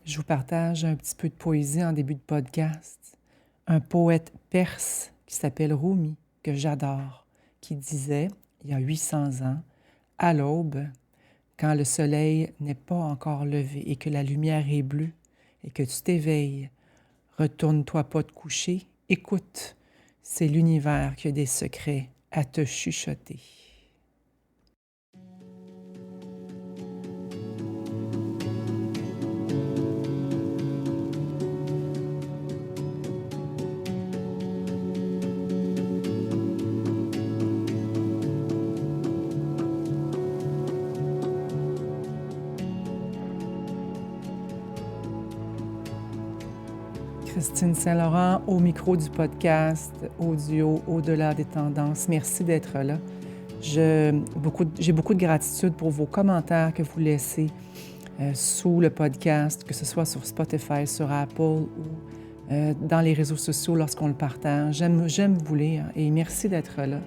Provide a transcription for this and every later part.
Je vous partage un petit peu de poésie en début de podcast. Un poète perse qui s'appelle Rumi, que j'adore, qui disait, il y a 800 ans, à l'aube, quand le soleil n'est pas encore levé et que la lumière est bleue et que tu t'éveilles, retourne-toi pas te coucher, écoute, c'est l'univers qui a des secrets à te chuchoter. Christine Saint-Laurent au micro du podcast audio Au-delà des tendances. Merci d'être là. J'ai beaucoup de gratitude pour vos commentaires que vous laissez sous le podcast, que ce soit sur Spotify, sur Apple ou dans les réseaux sociaux lorsqu'on le partage. J'aime vous lire et merci d'être là.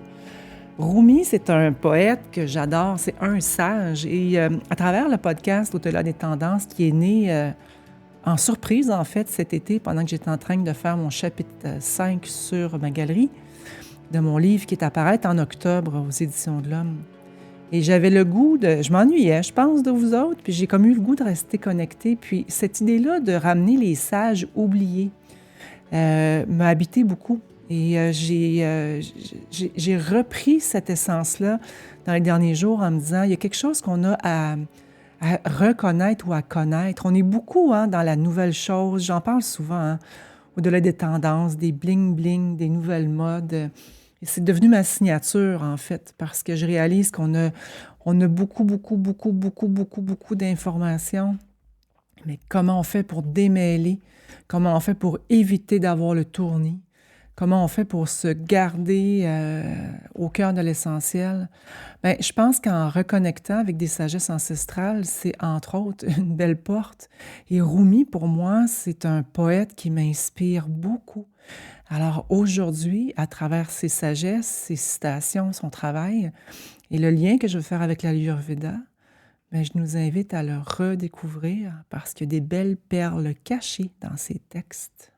Rumi, c'est un poète que j'adore, c'est un sage. Et à travers le podcast Au-delà des tendances qui est né en surprise, en fait, cet été, pendant que j'étais en train de faire mon chapitre 5 sur ma galerie de mon livre qui est à paraître en octobre aux Éditions de l'Homme. Et j'avais le goût je m'ennuyais, je pense, de vous autres, puis j'ai comme eu le goût de rester connectée. Puis cette idée-là de ramener les sages oubliés m'a habité beaucoup. Et j'ai repris cette essence-là dans les derniers jours en me disant, il y a quelque chose qu'on a à reconnaître ou à connaître. On est beaucoup dans la nouvelle chose, j'en parle souvent, au-delà des tendances, des bling-bling, des nouvelles modes. Et c'est devenu ma signature, en fait, parce que je réalise qu'on a beaucoup d'informations. Mais comment on fait pour démêler? Comment on fait pour éviter d'avoir le tournis? Comment on fait pour se garder au cœur de l'essentiel? Bien, je pense qu'en reconnectant avec des sagesses ancestrales, c'est entre autres une belle porte. Et Rumi, pour moi, c'est un poète qui m'inspire beaucoup. Alors aujourd'hui, à travers ses sagesses, ses citations, son travail, et le lien que je veux faire avec l'Ayurveda, bien, je nous invite à le redécouvrir parce qu'il y a des belles perles cachées dans ses textes.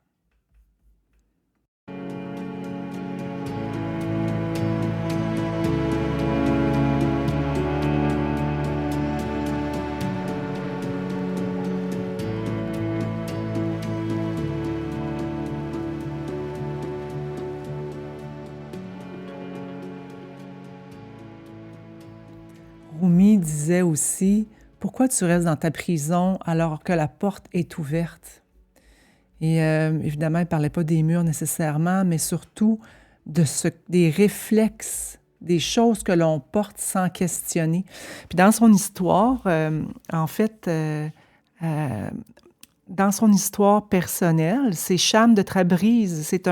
Rumi disait aussi « Pourquoi tu restes dans ta prison alors que la porte est ouverte? » Et évidemment, il ne parlait pas des murs nécessairement, mais surtout des réflexes, des choses que l'on porte sans questionner. Puis dans son histoire, en fait, dans son histoire personnelle, c'est Cham de Tabriz. C'est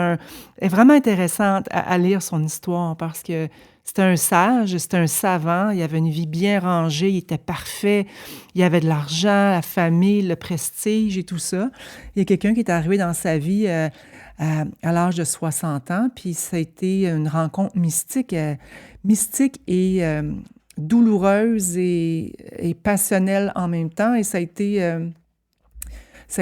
vraiment intéressant à lire son histoire parce que c'était un sage, c'était un savant, il avait une vie bien rangée, il était parfait, il avait de l'argent, la famille, le prestige et tout ça. Il y a quelqu'un qui est arrivé dans sa vie à l'âge de 60 ans, puis ça a été une rencontre mystique et douloureuse et passionnelle en même temps, et ça a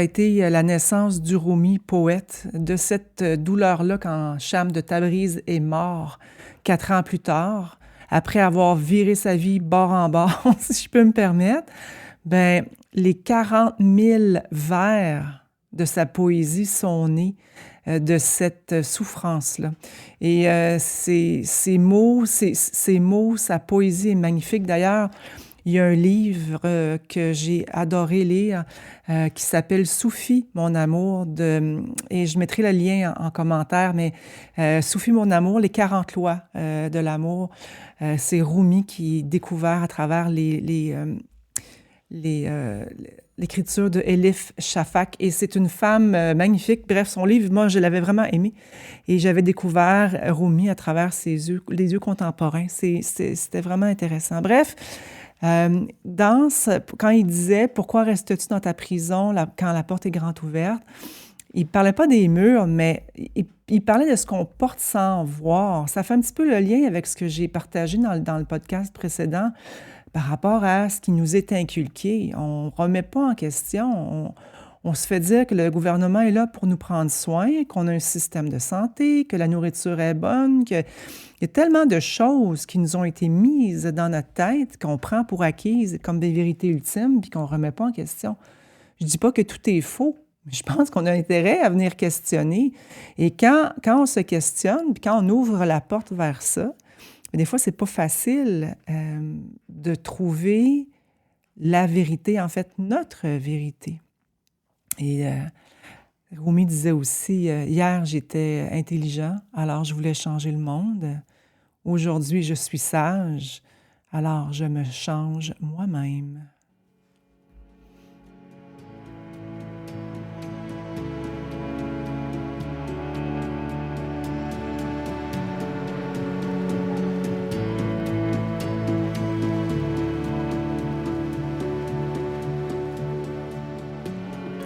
été la naissance du Rumi poète, de cette douleur-là quand Cham de Tabriz est mort 4 ans plus tard, après avoir viré sa vie bord en bord, si je peux me permettre. Ben, les 40 000 vers de sa poésie sont nés de cette souffrance-là. Et ces mots, sa poésie est magnifique. D'ailleurs, il y a un livre que j'ai adoré lire qui s'appelle « Soufi, mon amour » et je mettrai le lien en commentaire, mais « Soufi, mon amour, les 40 lois de l'amour ». C'est Rumi qui est découvert à travers l'écriture de Elif Shafak, et c'est une femme magnifique. Bref, son livre, moi, je l'avais vraiment aimé, et j'avais découvert Rumi à travers les yeux contemporains. C'était vraiment intéressant. Bref, quand il disait « Pourquoi restes-tu dans ta prison quand la porte est grande ouverte ?» Il ne parlait pas des murs, mais il parlait de ce qu'on porte sans voir. Ça fait un petit peu le lien avec ce que j'ai partagé dans le podcast précédent par rapport à ce qui nous est inculqué. On ne remet pas en question, On se fait dire que le gouvernement est là pour nous prendre soin, qu'on a un système de santé, que la nourriture est bonne, qu'il y a tellement de choses qui nous ont été mises dans notre tête qu'on prend pour acquises comme des vérités ultimes puis qu'on ne remet pas en question. Je ne dis pas que tout est faux, mais je pense qu'on a intérêt à venir questionner. Et quand on se questionne, puis quand on ouvre la porte vers ça, des fois, c'est pas facile de trouver la vérité, en fait, notre vérité. Et Rumi disait aussi, hier, j'étais intelligent, alors je voulais changer le monde. Aujourd'hui, je suis sage, alors je me change moi-même.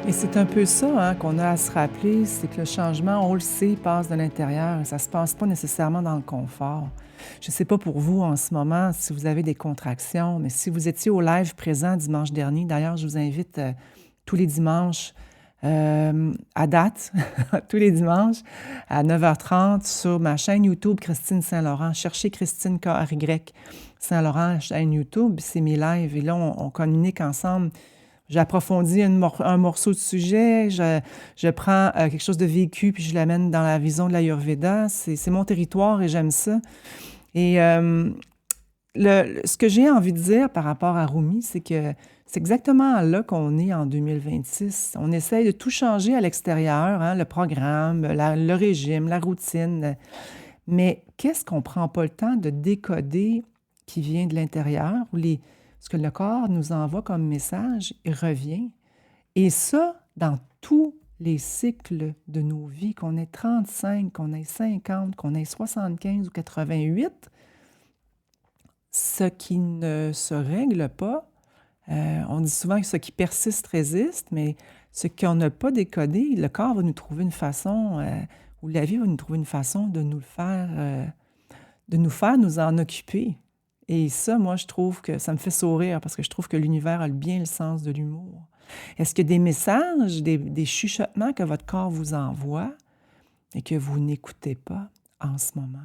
Et c'est un peu ça qu'on a à se rappeler, c'est que le changement, on le sait, passe de l'intérieur. Ça ne se passe pas nécessairement dans le confort. Je ne sais pas pour vous en ce moment si vous avez des contractions, mais si vous étiez au live présent dimanche dernier, d'ailleurs, je vous invite tous les dimanches à date, tous les dimanches à 9h30 sur ma chaîne YouTube Christine Saint-Laurent. Cherchez Christine K-R-Y Saint-Laurent, chaîne YouTube, c'est mes lives. Et là, on communique ensemble. J'approfondis un morceau de sujet, je prends quelque chose de vécu puis je l'amène dans la vision de l'Ayurveda. C'est mon territoire et j'aime ça. Et ce que j'ai envie de dire par rapport à Rumi, c'est que c'est exactement là qu'on est en 2026. On essaye de tout changer à l'extérieur, le programme, le régime, la routine. Mais qu'est-ce qu'on ne prend pas le temps de décoder qui vient de l'intérieur ou ce que le corps nous envoie comme message, il revient. Et ça, dans tous les cycles de nos vies, qu'on ait 35, qu'on ait 50, qu'on ait 75 ou 88, ce qui ne se règle pas, on dit souvent que ce qui persiste résiste, mais ce qu'on n'a pas décodé, le corps va nous trouver une façon, ou la vie va nous trouver une façon de nous faire nous en occuper. Et ça, moi, je trouve que ça me fait sourire parce que je trouve que l'univers a bien le sens de l'humour. Est-ce qu'il y a des messages, des chuchotements que votre corps vous envoie et que vous n'écoutez pas en ce moment?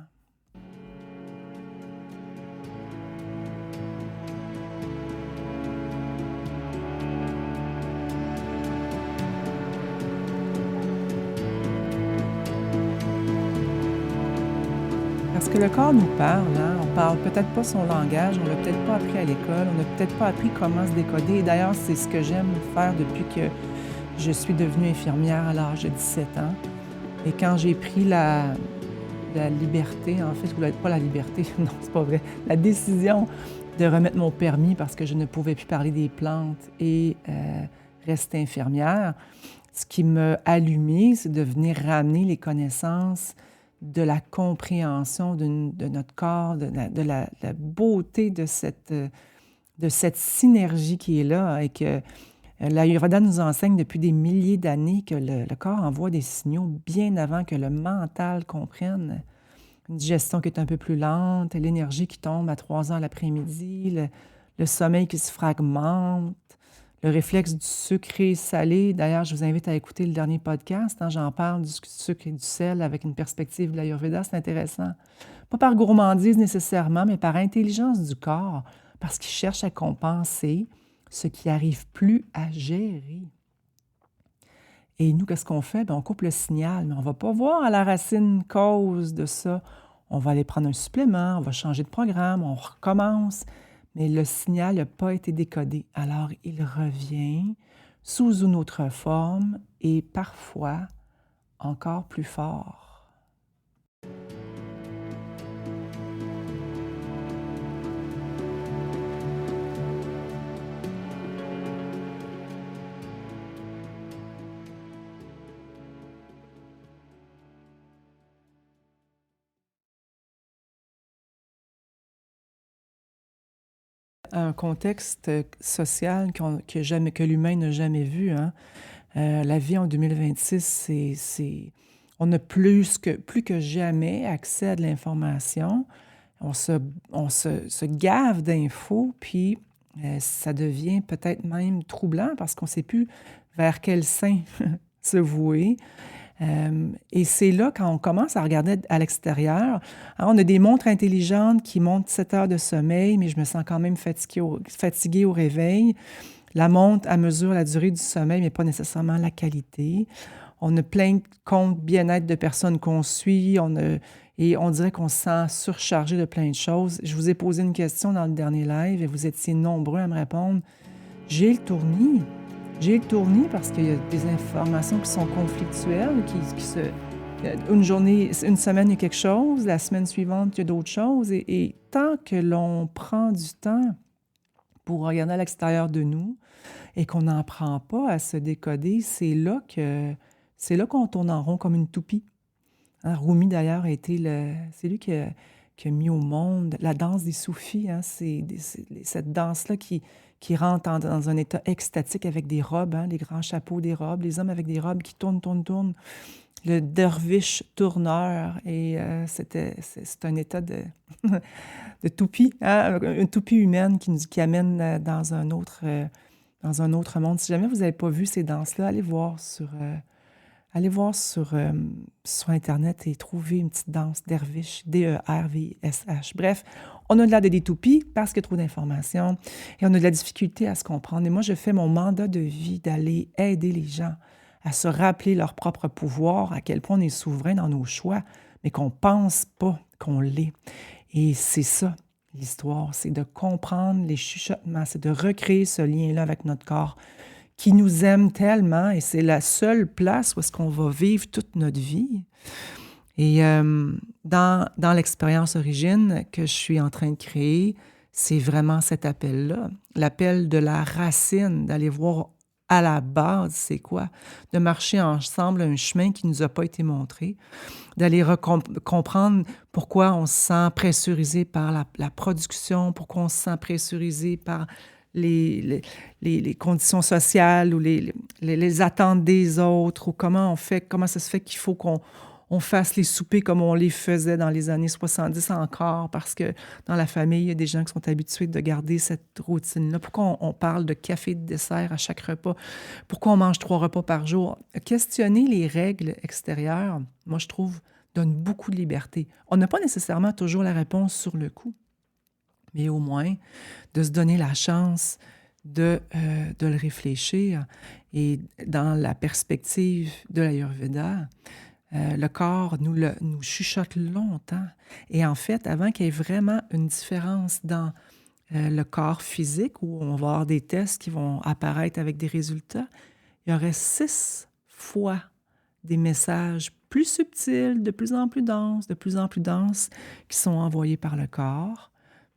Parce que le corps nous parle, on parle peut-être pas son langage, on l'a peut-être pas appris à l'école, on n'a peut-être pas appris comment se décoder. Et d'ailleurs, c'est ce que j'aime faire depuis que je suis devenue infirmière à l'âge de 17 ans. Et quand j'ai pris la liberté, en fait, pas la liberté, non, c'est pas vrai, la décision de remettre mon permis parce que je ne pouvais plus parler des plantes et rester infirmière, ce qui m'a allumée, c'est de venir ramener les connaissances de la compréhension de notre corps, de la beauté de cette synergie qui est là et que l'Ayurveda nous enseigne depuis des milliers d'années que le corps envoie des signaux bien avant que le mental comprenne. Une digestion qui est un peu plus lente, l'énergie qui tombe à 3 heures l'après-midi, le sommeil qui se fragmente, le réflexe du sucré salé. D'ailleurs, je vous invite à écouter le dernier podcast. J'en parle du sucre et du sel avec une perspective de l'Ayurveda. C'est intéressant. Pas par gourmandise nécessairement, mais par intelligence du corps, parce qu'il cherche à compenser ce qui n'arrive plus à gérer. Et nous, qu'est-ce qu'on fait? On coupe le signal, mais on ne va pas voir à la racine cause de ça. On va aller prendre un supplément, on va changer de programme, on recommence. Mais le signal n'a pas été décodé. Alors, il revient sous une autre forme et parfois encore plus fort. Un contexte social que l'humain n'a jamais vu. La vie en 2026, on a plus que jamais accès à de l'information. On se gave d'infos, puis ça devient peut-être même troublant parce qu'on ne sait plus vers quel sein se vouer. Et c'est là, quand on commence à regarder à l'extérieur, hein, on a des montres intelligentes qui montrent 7 heures de sommeil, mais je me sens quand même fatiguée au réveil. La montre, elle mesure la durée du sommeil, mais pas nécessairement la qualité. On a plein de comptes bien-être de personnes qu'on suit, et on dirait qu'on se sent surchargé de plein de choses. Je vous ai posé une question dans le dernier live et vous étiez nombreux à me répondre. J'ai le tournis. J'ai le tournis parce qu'il y a des informations qui sont conflictuelles, une journée, une semaine, il y a quelque chose, la semaine suivante, il y a d'autres choses. Et tant que l'on prend du temps pour regarder à l'extérieur de nous et qu'on n'en prend pas à se décoder, c'est là qu'on tourne en rond comme une toupie. Hein, Rumi, d'ailleurs, c'est lui qui a mis au monde la danse des soufis. Hein, cette danse-là qui rentre dans un état extatique avec des robes, hein, les grands chapeaux des robes, les hommes avec des robes qui tournent, tournent, tournent. Le derviche tourneur. Et c'est un état de toupie, hein, une toupie humaine qui amène dans un autre monde. Si jamais vous n'avez pas vu ces danses-là, allez voir sur Internet et trouver une petite danse derviche, D-E-R-V-S-H. Bref, on a de l'air de des toupies parce qu'il y a trop d'informations et on a de la difficulté à se comprendre. Et moi, je fais mon mandat de vie d'aller aider les gens à se rappeler leur propre pouvoir, à quel point on est souverain dans nos choix, mais qu'on ne pense pas qu'on l'est. Et c'est ça, l'histoire, c'est de comprendre les chuchotements, c'est de recréer ce lien-là avec notre corps qui nous aime tellement et c'est la seule place où est-ce qu'on va vivre toute notre vie. Et dans l'expérience origine que je suis en train de créer, c'est vraiment cet appel-là, l'appel de la racine, d'aller voir à la base, c'est quoi? De marcher ensemble un chemin qui ne nous a pas été montré, d'aller comprendre pourquoi on se sent pressurisé par la production, pourquoi on se sent pressurisé par les conditions sociales ou les attentes des autres, ou comment ça se fait qu'il faut qu'on fasse les soupers comme on les faisait dans les années 70 encore, parce que dans la famille, il y a des gens qui sont habitués de garder cette routine-là. Pourquoi on parle de café de dessert à chaque repas? Pourquoi on mange 3 repas par jour? Questionner les règles extérieures, moi, je trouve, donne beaucoup de liberté. On n'a pas nécessairement toujours la réponse sur le coup, mais au moins de se donner la chance de le réfléchir. Et dans la perspective de l'Ayurveda, le corps nous chuchote longtemps. Et en fait, avant qu'il y ait vraiment une différence dans le corps physique, où on va avoir des tests qui vont apparaître avec des résultats, il y aurait 6 fois des messages plus subtils, de plus en plus denses, qui sont envoyés par le corps,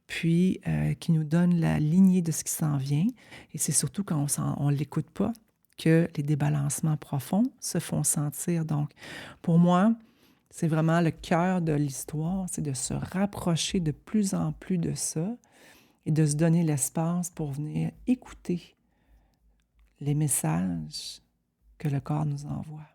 puis qui nous donnent la lignée de ce qui s'en vient. Et c'est surtout quand on ne l'écoute pas que les débalancements profonds se font sentir. Donc, pour moi, c'est vraiment le cœur de l'histoire, c'est de se rapprocher de plus en plus de ça et de se donner l'espace pour venir écouter les messages que le corps nous envoie.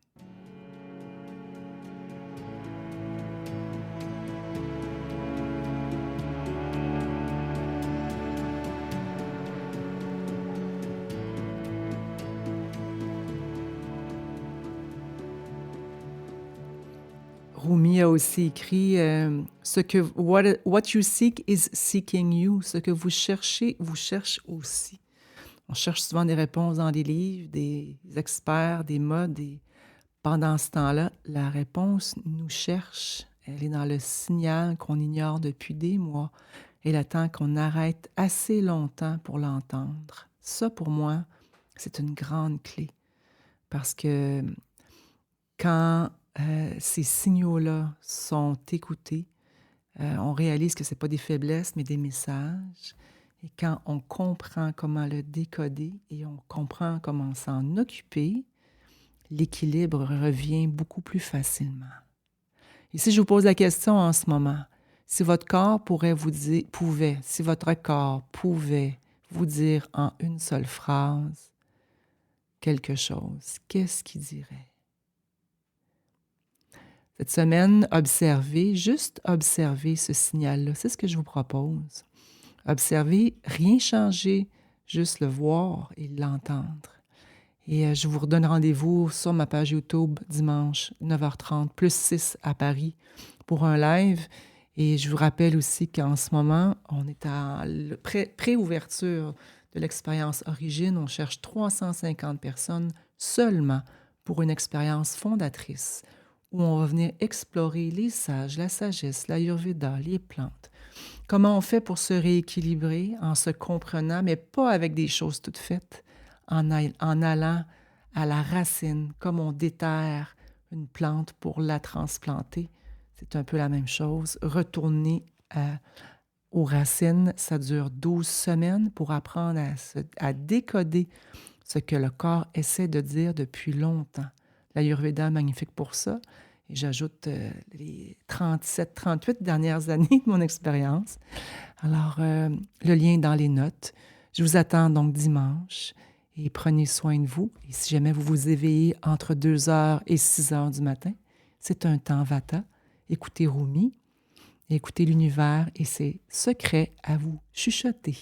Rumi a aussi écrit What you seek is seeking you. Ce que vous cherchez, vous cherche aussi. On cherche souvent des réponses dans des livres, des experts, des modes. Et pendant ce temps-là, la réponse nous cherche. Elle est dans le signal qu'on ignore depuis des mois. Et le temps qu'on arrête assez longtemps pour l'entendre. Ça, pour moi, c'est une grande clé. Parce que quand ces signaux-là sont écoutés, on réalise que ce n'est pas des faiblesses, mais des messages. Et quand on comprend comment le décoder et on comprend comment s'en occuper, l'équilibre revient beaucoup plus facilement. Et si je vous pose la question en ce moment, si votre corps si votre corps pouvait vous dire en une seule phrase quelque chose, qu'est-ce qu'il dirait? Cette semaine, juste observer ce signal-là. C'est ce que je vous propose. Observer, rien changer, juste le voir et l'entendre. Et je vous redonne rendez-vous sur ma page YouTube dimanche 9h30, plus 6 à Paris pour un live. Et je vous rappelle aussi qu'en ce moment, on est à pré-ouverture de l'expérience Origine. On cherche 350 personnes seulement pour une expérience fondatrice où on va venir explorer les sages, la sagesse, l'Ayurveda, les plantes. Comment on fait pour se rééquilibrer en se comprenant, mais pas avec des choses toutes faites, en allant à la racine, comme on déterre une plante pour la transplanter. C'est un peu la même chose. Retourner aux racines, ça dure 12 semaines pour apprendre à décoder ce que le corps essaie de dire depuis longtemps. L'Ayurveda est magnifique pour ça. Et j'ajoute les 37, 38 dernières années de mon expérience. Alors, le lien est dans les notes. Je vous attends donc dimanche et prenez soin de vous. Et si jamais vous vous éveillez entre 2 heures et 6 heures du matin, c'est un temps Vata. Écoutez Rumi, écoutez l'univers et ses secrets à vous chuchoter.